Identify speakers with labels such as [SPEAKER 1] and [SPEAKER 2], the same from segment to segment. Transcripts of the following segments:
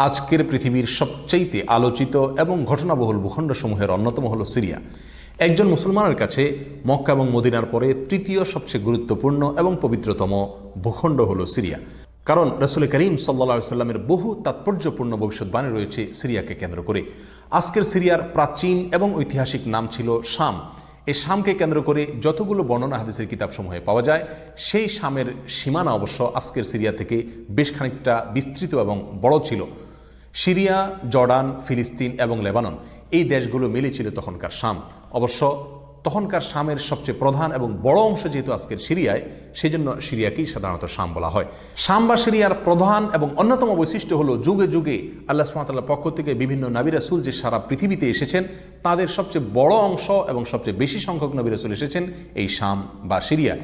[SPEAKER 1] আজকের পৃথিবীর সবচাইতে আলোচিত এবং ঘটনাবহুল ভূখণ্ডসমূহের অন্যতম হলো সিরিয়া। একজন মুসলমানের কাছে মক্কা এবং মদিনার পরে তৃতীয় সবচেয়ে গুরুত্বপূর্ণ এবং পবিত্রতম ভূখণ্ড হলো সিরিয়া। কারণ রাসূল করিম সাল্লাল্লাহু আলাইহি ওয়াসাল্লামের বহু তাৎপর্যপূর্ণ ভবিষ্যৎবাণী রয়েছে সিরিয়াকে কেন্দ্র করে। আজকের সিরিয়ার প্রাচীন এবং ঐতিহাসিক নাম ছিল শাম। এই শামকে কেন্দ্র করে যতগুলো বর্ণনা হাদিসের কিতাবসমূহে পাওয়া যায়, সেই শামের সীমানা অবশ্য আজকের সিরিয়া থেকে বেশ খানিকটা বিস্তৃত এবং বড় ছিল। সিরিয়া, জর্ডান, ফিলিস্তিন এবং লেবানন এই দেশগুলো মিলে ছিল তখনকার শাম। অবশ্য তখনকার শামের সবচেয়ে প্রধান এবং বড় অংশ যেহেতু আজকের সিরিয়ায়, সেই জন্য সিরিয়াকেই সাধারণত শাম বলা হয়। শাম বা সিরিয়ার প্রধান এবং অন্যতম বৈশিষ্ট্য হলো যুগে যুগে আল্লাহ সুবহানাহু ওয়া তাআলার পক্ষ থেকে বিভিন্ন নবী রাসূল যে সারা পৃথিবীতে এসেছেন, তাদের সবচেয়ে বড় অংশ এবং সবচেয়ে বেশি সংখ্যক নবী রাসূল এসেছেন এই শাম বা সিরিয়া।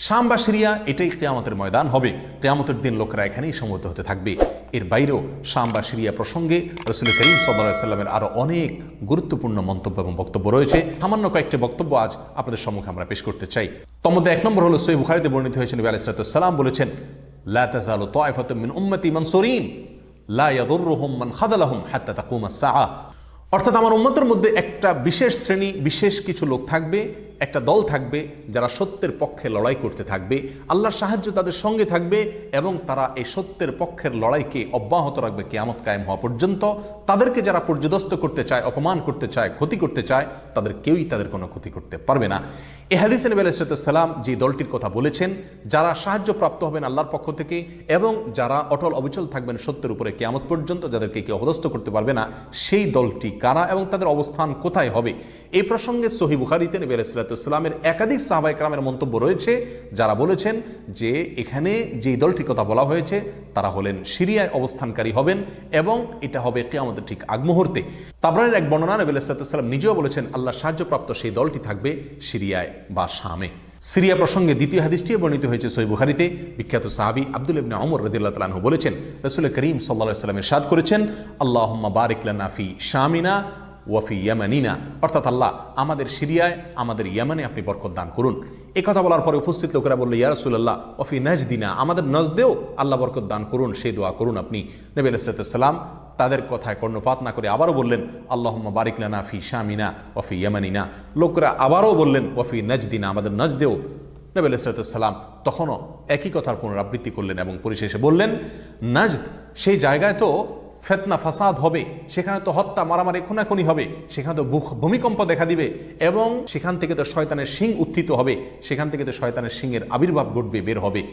[SPEAKER 1] শাম বা সিরিয়া এটাই কিয়ামতের ময়দান হবে। কিয়ামতের দিন লোকেরা এখানেই সমবেত হতে থাকবে। এর বাইরেও শাম বা সিরিয়া প্রসঙ্গে রাসূল করিম সাল্লাল্লাহু আলাইহি ওয়াসাল্লামের আরও অনেক গুরুত্বপূর্ণ মন্তব্য এবং বক্তব্য রয়েছে। সামান্য কয়েকটি বক্তব্য আজ আপনাদের সম্মুখে আমরা পেশ করতে চাই। তার মধ্যে এক নম্বর হলো সহিহ বুখারীতে বর্ণিত হয়েছে, নবী আলাইহিস সালাতু ওয়াস সালাম বলেছেন, লা তাযালু তায়ফাতুম মিন উম্মতি মানসুরিন লা ইয়াদুররুহুম মান খাযালাহুম হাত্তা তাকুমাস সাআহ। অর্থাৎ আমার উম্মতের মধ্যে একটা বিশেষ শ্রেণী, বিশেষ কিছু লোক থাকবে, একটা দল থাকবে যারা সত্যের পক্ষে লড়াই করতে থাকবে, আল্লাহর সাহায্য তাদের সঙ্গে থাকবে এবং তারা এই সত্যের পক্ষের লড়াইকে অব্যাহত রাখবে কিয়ামত কায়েম হওয়া পর্যন্ত। তাদেরকে যারা পর্যদস্ত করতে চায়, অপমান করতে চায়, ক্ষতি করতে চায়, তাদের কেউই তাদের কোনো ক্ষতি করতে পারবে না। এই হাদিসে নবী আলাইহিস সালাম যে দলটির কথা বলেছেন, যারা সাহায্য প্রাপ্ত হবেন আল্লাহর পক্ষ থেকে এবং যারা অটল অবিচল থাকবেন সত্যের উপরে কিয়ামত পর্যন্ত, যাদেরকে কেউ অপদস্থ করতে পারবে না, সেই দলটি কারা এবং তাদের অবস্থান কোথায় হবে, এই প্রসঙ্গে সহিহ বুখারীতে নবী আলাইহিস সালামের একাধিক সাহাবায়ে কেরামের মন্তব্য রয়েছে, যারা বলেছেন যে এখানে যে দলটির কথা বলা হয়েছে তারা হলেন সিরিয়ায় অবস্থানকারী হবেন এবং এটা হবে কিয়ামতের ঠিক আগ মুহূর্তে। তাবরানীর এক বর্ণনা, নবী আলাইহিস সালাম নিজেও বলেছেন আল্লাহ সাহায্যপ্রাপ্ত সেই দলটি থাকবে সিরিয়ায় বা শামে। সিরিয়া প্রসঙ্গে দ্বিতীয় হাদিসটি বর্ণিত হয়েছে সহিহ বুখারীতে। বিখ্যাত সাহাবী আব্দুল্লাহ ইবনে ওমর রাদিয়াল্লাহু তাআলা আনহু বলেছেন, রাসূল করিম সাল্লাল্লাহু আলাইহি ওয়াসাল্লাম ইরশাদ করেছেন, আল্লাহুম্মা বারিক লানা ফি শামিনা ওয়াফি ইয়ামানিনা, অর্থাৎ আল্লাহ আমাদের সিরিয়ায়, আমাদের ইয়ামানে আপনি বরকত দান করুন। এই কথা বলার পরে উপস্থিত লোকেরা বলল, ইয়া রাসূলুল্লাহ ওয়াফি নাজদিনা, আমাদের নজদেও আল্লাহ বরকত দান করুন, সেই দোয়া করুন আপনি। নবী আলাইহিস সালাম তাদের কথায় কর্ণপাত না করে আবারও বললেন, আল্লাহুম্মা বারিক লানা ফি শামিনা ওয়াফি ইয়ামানিনা। লোকেরা আবারও বললেন ওয়াফি নাজদিনা, আমাদের নজদেও। নবী আলাইহিস সালাম তখনও একই কথার পুনরাবৃত্তি করলেন এবং পরিশেষে বললেন, নাজদ সেই জায়গায় তো ফেতনা ফাসাদ হবে, সেখানে তো হত্যা মারামারি খুনাখুনি হবে, সেখানে তো ভূমিকম্প দেখা দিবে এবং সেখান থেকে তো শয়তানের শিং উত্থিত হবে, সেখান থেকে তো শয়তানের শিংয়ের আবির্ভাব ঘটবে, বের হবে।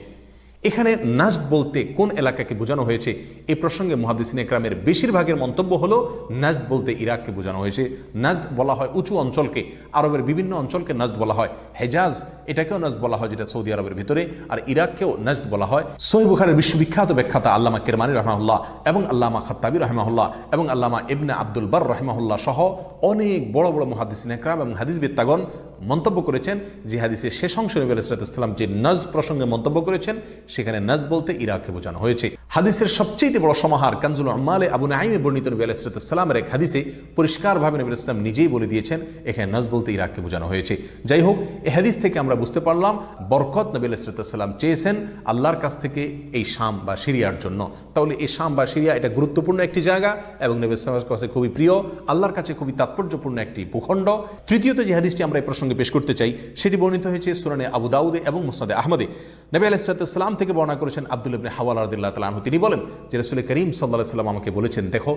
[SPEAKER 1] এখানে নাজদ বলতে কোন এলাকাকে বোঝানো হয়েছে, এই প্রসঙ্গে মুহাদ্দিসিন একরামের বেশিরভাগের মন্তব্য হলো নাজদ বলতে ইরাককে বোঝানো হয়েছে। নাজদ বলা হয় উঁচু অঞ্চলকে, আরবের বিভিন্ন অঞ্চলকে নাজদ বলা হয়। হেজাজ এটাকেও নাজদ বলা হয়, যেটা সৌদি আরবের ভিতরে, আর ইরাককেও নাজদ বলা হয়। সহিহ বুখারীর বিশ্ববিখ্যাত ব্যাখ্যাতা আল্লামা কিরমানী রাহমাহুল্লাহ এবং আল্লামা খাত্তাবী রাহমাহুল্লাহ এবং আল্লামা ইবনে আব্দুল বার রাহমাহুল্লাহ সহ অনেক বড় বড় মুহাদ্দিসিন একরাম এবং হাদিসবিদগণ মন্তব্য করেছেন যে হাদিসের শেষ অংশে নবী আলাইহিস সালাম যে নাজদ প্রসঙ্গে মন্তব্য করেছেন, সেখানে নাজদ বলতে ইরাককে বোঝানো হয়েছে। হাদিসের সবচেয়ে বড় সমাহার কানজুল উম্মালে আবু নাঈমে বর্ণিত নবী আলাইহিস সালামের এক হাদিসে পরিষ্কারভাবে নবী আলাইহিস সালাম নিজেই বলে দিয়েছেন এখানে নাজদ বলতে ইরাককে বোঝানো হয়েছে। যাই হোক, এই হাদিস থেকে আমরা বুঝতে পারলাম বরকত নবী আলাইহিস সালাম চেয়েছেন আল্লাহর কাছ থেকে এই শাম বা সিরিয়ার জন্য। তাহলে এই শাম বা সিরিয়া এটা গুরুত্বপূর্ণ একটি জায়গা এবং নবী সাল্লাল্লাহু আলাইহি ওয়াসাল্লামের কাছে খুবই প্রিয়, আল্লাহর কাছে খুবই তাৎপর্যপূর্ণ একটি ভূখণ্ড। তৃতীয়ত যে হাদিসটি আমরা এই প্রসঙ্গে পেশ করতে চাই, সেটি বর্ণিত হয়েছে সুনানে আবু দাউদে এবং মুসনাদে আহমদে। নবী আলাইহিস সালাম থেকে বর্ণনা করেছেন আব্দুল্লাহ ইবনে হাওয়ালা রাদিয়াল্লাহু তাআলা আনহু, তিনি বলেন যে রাসূল করিম সাল্লাল্লাহু আলাইহি ওয়াসাল্লাম আমাকে বলেছেন, দেখো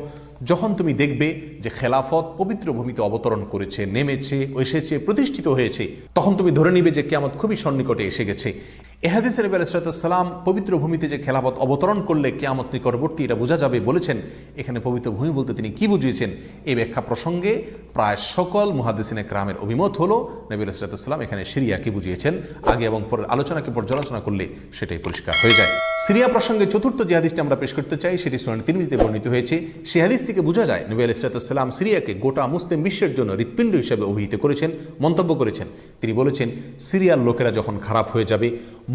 [SPEAKER 1] যখন তুমি দেখবে যে খেলাফত পবিত্র ভূমিতে অবতরণ করেছে, নেমেছে, এসেছে, প্রতিষ্ঠিত হয়েছে, তখন তুমি ধরে নিবে যে কিয়ামত খুবই সন্নিকটে এসে গেছে। এ হাদিসে নবী আলাইহিস সালাম পবিত্র ভূমিতে যে খেলাফত অবতরণ করলে কিয়ামত নিকটবর্তী এটা বোঝা যাবে বলেছেন। এখানে পবিত্র ভূমি বলতে তিনি কি বুঝিয়েছেন, এই ব্যাখ্যা প্রসঙ্গে প্রায় সকল মুহাদ্দিসিন একরামের অভিমত হলো নবী আলাইহিস সালাম এখানে সিরিয়াকে বুঝিয়েছেন। আগে এবং পরের আলোচনাকে পর্যালোচনা করলে সেটাই পরিষ্কার হয়ে যায়। সিরিয়া প্রসঙ্গে চতুর্থ যে হাদিসটি আমরা পেশ করতে চাই, সেটি সুনান তিরমিজিতে বর্ণিত হয়েছে। সেই হাদিস থেকে বোঝা যায় নবী আলাইহিস সালাম সিরিয়াকে গোটা মুসলিম বিশ্বের জন্য হৃৎপিণ্ড হিসেবে অভিহিত করেছেন, মন্তব্য করেছেন। তিনি বলেছেন, সিরিয়ার লোকেরা যখন খারাপ হয়ে যাবে,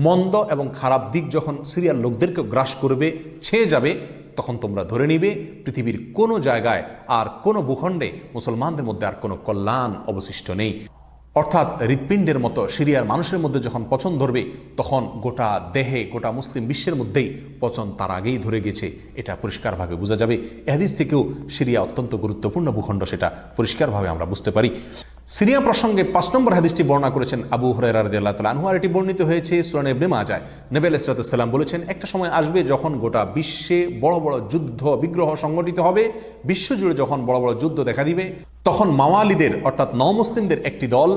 [SPEAKER 1] মন্দ এবং খারাপ দিক যখন সিরিয়ার লোকদেরকে গ্রাস করবে, ছেয়ে যাবে, তখন তোমরা ধরে নিবে পৃথিবীর কোনো জায়গায় আর কোনো ভূখণ্ডে মুসলমানদের মধ্যে আর কোনো কল্যাণ অবশিষ্ট নেই। অর্থাৎ হৃৎপিণ্ডের মতো সিরিয়ার মানুষের মধ্যে যখন পচন ধরবে তখন গোটা দেহে, গোটা মুসলিম বিশ্বের মধ্যেই পচন তার আগেই ধরে গেছে, এটা পরিষ্কারভাবে বোঝা যাবে। এ হাদিস থেকেও সিরিয়া অত্যন্ত গুরুত্বপূর্ণ ভূখণ্ড, সেটা পরিষ্কারভাবে আমরা বুঝতে পারি। সিরিয়া প্রসঙ্গে 5 নম্বর হাদিসটি বর্ণনা করেছেন আবু হুরায়রা রাদিয়াল্লাহু তাআলা আনহু, আর এটি বর্ণিত হয়েছে সুনান ইবনে মাজাহ। নবী আলাইহিস সালাম বলেছেন, একটা সময় আসবে যখন গোটা বিশ্বে বড় বড় যুদ্ধ বিগ্রহ সংগঠিত হবে, বিশ্বজুড়ে যখন বড় বড় যুদ্ধ দেখা দিবে, তখন মাওয়ালিদের অর্থাৎ নওমুসলিমদের একটি দল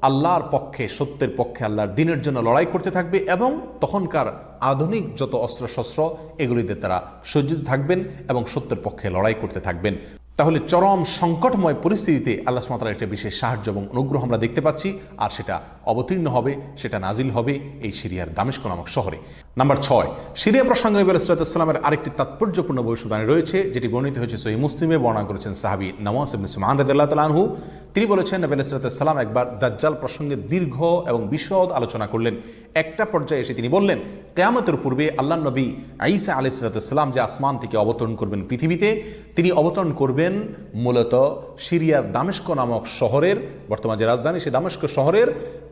[SPEAKER 1] আল্লাহর পক্ষে, সত্যের পক্ষে, আল্লাহর দ্বীনের জন্য লড়াই করতে থাকবে এবং তখনকার আধুনিক যত অস্ত্রশস্ত্র এগুলিতে তারা সজ্জিত থাকবেন এবং সত্যের পক্ষে লড়াই করতে থাকবেন। তাহলে চরম সংকটময় পরিস্থিতিতে আল্লাহ সুবহানাহু ওয়া তাআলার একটা বিশেষ সাহায্য এবং অনুগ্রহ আমরা দেখতে পাচ্ছি, আর সেটা অবতীর্ণ হবে, সেটা নাজিল হবে এই সিরিয়ার দামেস্ক নামক শহরে। নাম্বার 6, সিরিয়া প্রসঙ্গে নবী আলাইহিস সালামের আরেকটি তাৎপর্যপূর্ণ ভবিষ্যদ্বাণী রয়েছে, যেটি বর্ণিত হয়েছে সহিহ মুসলিমে। বর্ণনা করেছেন সাহাবী নওয়াস ইবনে সুমআন রাদিয়াল্লাহু তাআলা আনহু। তিনি বলেছেন, নবী আলাইহিস সালাম একবার দাজ্জাল প্রসঙ্গে দীর্ঘ এবং বিশদ আলোচনা করলেন। একটা পর্যায়ে এসে তিনি বললেন, কিয়ামতের পূর্বে আল্লাহর নবী ঈসা আলাইহিস সালাম যে আসমান থেকে অবতরণ করবেন পৃথিবীতে, তিনি অবতরণ করবেন মূলত সিরিয়ার দামেস্ক নামক শহরের, বর্তমান যে রাজধানী সেই দামেস্ক শহরের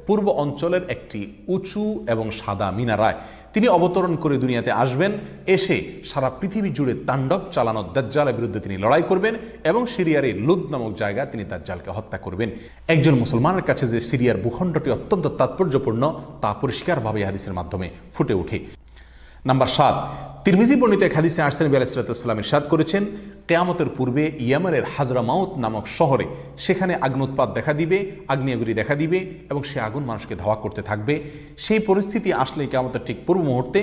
[SPEAKER 1] পূর্ব অঞ্চলের একটি উঁচু এবং সাদা মিনারায় তিনি অবতরণ করে দুনিয়াতে আসবেন। এসে সারা পৃথিবী জুড়ে তাণ্ডব চালানো দাজ্জালের বিরুদ্ধে তিনি লড়াই করবেন এবং সিরিয়ার এই লুদ নামক জায়গায় তিনি দাজ্জালকে হত্যা করবেন। একজন মুসলমানের কাছে যে সিরিয়ার ভূখণ্ডটি অত্যন্ত তাৎপর্যপূর্ণ তা পরিষ্কারভাবে হাদিসের মাধ্যমে ফুটে ওঠে। নাম্বার 7, তিরমিজি বর্ণিত এক হাদিসে আসছেন, নবী আলাইহিস সালাম ইরশাদ করেছেন, কিয়ামতের পূর্বে ইয়েমেনের হাজরামাউত নামক শহরে সেখানে আগ্নোৎপাত দেখা দিবে, আগ্নেয়গিরি দেখা দিবে এবং সে আগুন মানুষকে ধাওয়া করতে থাকবে। সেই পরিস্থিতি আসলে কিয়ামতের ঠিক পূর্ব মুহূর্তে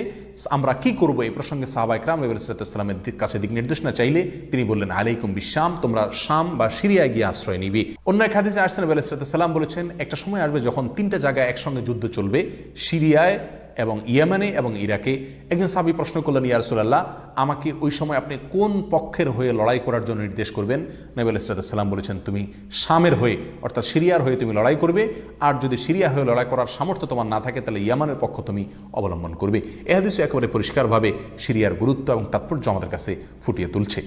[SPEAKER 1] আমরা কি করব, এই প্রসঙ্গে সাহাবা ইকরাম নবী আলাইহিস সালামের কাছে দিক নির্দেশনা চাইলে তিনি বললেন, আলাইকুম বিশাম, তোমরা শাম বা সিরিয়ায় গিয়ে আশ্রয় নিবে। অন্য এক হাদিসে আসছেন, নবী আলাইহিস সালাম বলেছেন, একটা সময় আসবে যখন 3টা জায়গায় একসঙ্গে যুদ্ধ চলবে, সিরিয়ায় এবং ইয়েমেনে এবং ইরাকে। একজন সাহাবী প্রশ্ন করলেন, ইয়া রাসূলুল্লাহ, আমাকে ওই সময় আপনি কোন পক্ষের হয়ে লড়াই করার জন্য নির্দেশ করবেন? নবী আলাইহিস সালাম বলেছেন, তুমি শামের হয়ে অর্থাৎ সিরিয়ার হয়ে তুমি লড়াই করবে, আর যদি সিরিয়া হয়ে লড়াই করার সামর্থ্য তোমার না থাকে তাহলে ইয়েমেনের পক্ষ তুমি অবলম্বন করবে। এই হাদিসে একেবারে পরিষ্কারভাবে সিরিয়ার গুরুত্ব এবং তাৎপর্য আমাদের কাছে ফুটিয়ে তুলছে।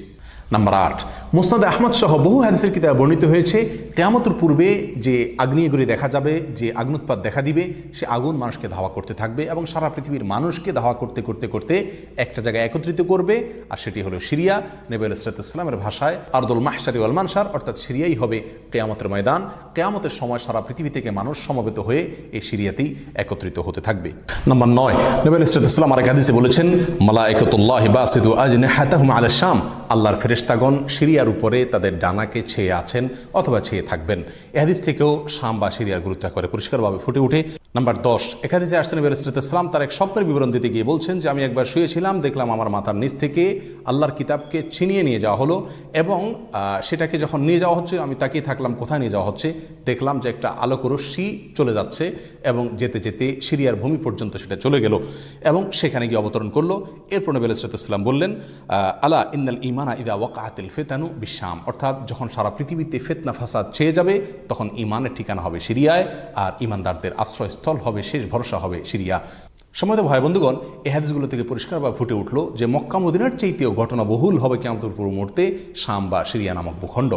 [SPEAKER 1] নাম্বার 8, মুসনাদ আহমদ সহ বহু হাদিসের কিতাবে বর্ণিত হয়েছে, কিয়ামতের পূর্বে যে আগ্নেয়গিরি দেখা যাবে, যে আগ্নোৎপাত দেখা দিবে, সে আগুন মানুষকে ধাওয়া করতে থাকবে এবং সারা পৃথিবীর মানুষকে ধাওয়া করতে করতে করতে একটা জায়গায় একত্রিত করবে, আর সেটি হলো সিরিয়া। নবী আলাইহিস সালামের ভাষায় আরদুল মাহশারি ওয়াল মানশার, অর্থাৎ সিরিয়াই হবে কিয়ামতের ময়দান। কিয়ামতের সময় সারা পৃথিবী থেকে মানুষ সমবেত হয়ে এই সিরিয়াতেই একত্রিত হতে থাকবে। নাম্বার 9, নবী আলাইহিস সালাম আরেক হাদিসে বলেছেন, মালায়েকাতুল্লাহি বাসিতু আজনিহাতাহুম আলা শাম, আল্লাহর ফেরেশতাগণ সিরিয়ার উপরে তাদের ডানাকে ছেয়ে আছেন অথবা ছেয়ে থাকবেন। এই হাদিস থেকেও শাম বা সিরিয়ার গুরুত্ব করে পরিষ্কারভাবে ফুটে ওঠে। নাম্বার 10, এক হাদিসে আসছেন, নবী আলাইহিস সালাম তার এক স্বপ্নের বিবরণ দিতে গিয়ে বলছেন যে, আমি একবার শুয়েছিলাম, দেখলাম আমার মাথার নিচ থেকে আল্লাহর কিতাবকে ছিনিয়ে নিয়ে যাওয়া হলো এবং সেটাকে যখন নিয়ে যাওয়া হচ্ছে আমি তাকিয়ে থাকলাম কোথায় নিয়ে যাওয়া হচ্ছে। দেখলাম যে একটা আলোক রশ্মি চলে যাচ্ছে এবং যেতে যেতে সিরিয়ার ভূমি পর্যন্ত সেটা চলে গেল এবং সেখানে গিয়ে অবতরণ করলো। এরপর নবী আলাইহিস সালাম বললেন, আলা ইন্নাল ঈমানা ইযা ওয়াকাআতিল ফিতানু বিশাম, অর্থাৎ যখন সারা পৃথিবীতে ফিতনা ফাসাদ ছেয়ে যাবে তখন ঈমানের ঠিকানা হবে সিরিয়ায়, আর ঈমানদারদের আশ্রয়স্থল হবে, শেষ ভরসা হবে সিরিয়া। সম্মানিত ভাই বন্ধুগণ, এই হাদিসগুলো থেকে পরিষ্কারভাবে ফুটে উঠলো যে মক্কা মদিনার চাইতেও ঘটনা বহুল হবে কিয়ামতের পূর্ব মুহূর্তে শাম বা সিরিয়া নামক ভূখণ্ড।